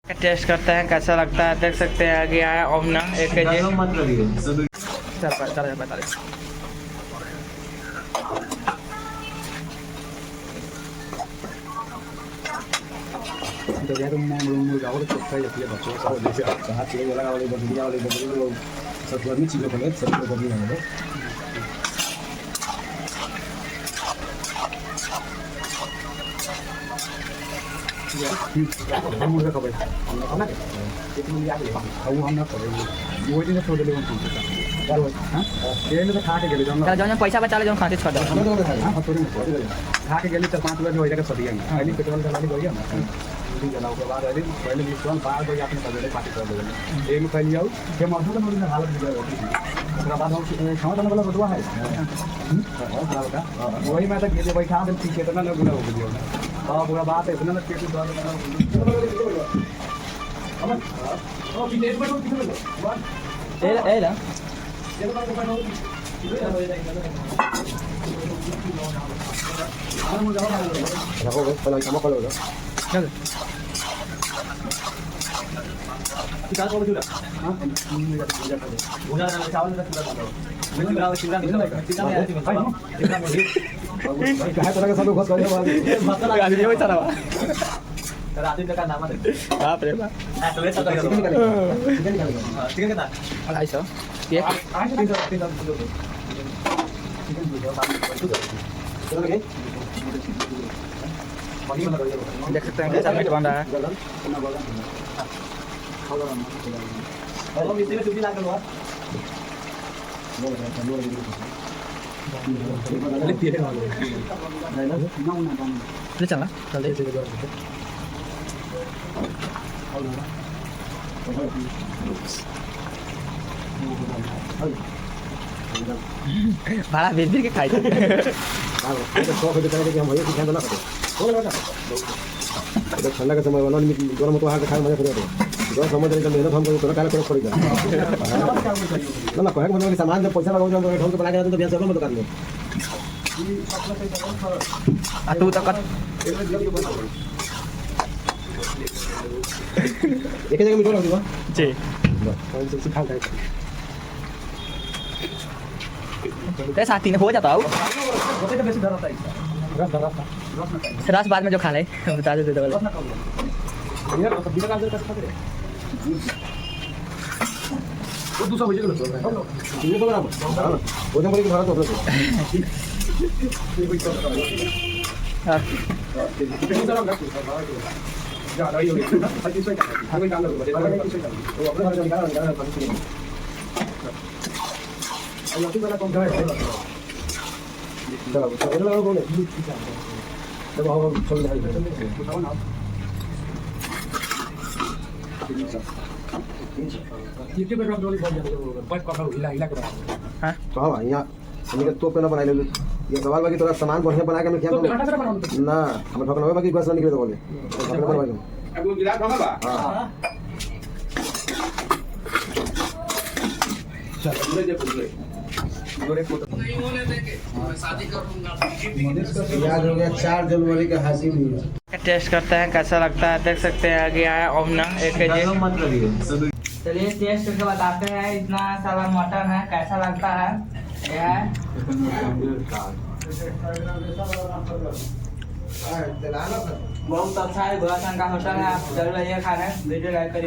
Test करते हैं कैसा लगता है। देख सकते हैं आगे आया ओमना 1 केजी। पैसा बचा ले खाते छोड़ खा के गेली 4-5 बजे हो जाएगा सदिया में पहले पेट्रोल डाली गई ना जलाओ के बाद अरे पहले मिश्रण बाहर गई आपने पहले पार्टी कर देंगे एक में फैल जाओ के मधु का नोरी हालत बिगड़ गई उसके बाद हम खाना वाला बटुआ है वही मैं तो गेले बैठा दे पीछे तो ना गुना हो गया हां पूरा बात है इतना ना पेट दर्द अब ओ विदेश में कितने ए ला रखो पहले काम कर लो चल कितना को जुड़ा हां भुजा ना चावल का चूड़ा डालो मैं चूड़ा नहीं कहा तरह का सब घोष करने वाले मसाला लगा दिए वही चला रात दिन का नाम है बाप रे बाप तो ऐसा करेगा चिकन कितना 250 ये 300 देख सकते हैं कैसा मीट बन रहा है। चला भाड़ा बेच के खाई ठंडा का समय वाला गरम तो खाए मजा कर समझ मेहनत हम करो काले करे पड़ेगा ना कहे मतलब सामान जब पैसा लगाओ तो ढंग से बना के तो बेच सको दुकान में आ तू तक एक जगह मीठो रख दो जी सब सिखा दे ते साथी ने हो जाता हूं होते तो बेसी डर होता है रस बाद में जो खा ले बता दे दे यार तो बिना गाजर का खा रहे वो दूसरा हो जाएगा ये तो बराबर हां वो तो बड़ी भारत होता है ये कोई हां जा रही हो हां किससे हमें काम लगे वो अपने घर निकाल और ये वाला कौन है चलो चलो लगा बोले जब हम चल रहे हैं बताओ ना ये के बैकग्राउंड वाली बहुत ज्यादा बस कथा हिला हिला कर हां तो हां यहां हमने तो पे ना बना ले ये सवाल बाकी थोड़ा सामान बढ़िया बना के मैं क्या ना हम ठोकना बाकी बस ना निकले तो बोले ठोकना बनवाएंगे अब वो गिलास होगा बा हां चल पूरे जे पूरे नहीं होने देंगे मैं शादी करूंगा। याद हो गया 4 जनवरी का हासिल हुआ। टेस्ट करते हैं कैसा लगता है। देख सकते हैं आगे आया ओमना 1 केजी। चलिए टेस्ट करके बताते हैं इतना सारा मटन है कैसा लगता है। यह बहुत अच्छा है। गोलासन का होटल है, आप जरूर आइए खाने। वीडियो लाइक करिए।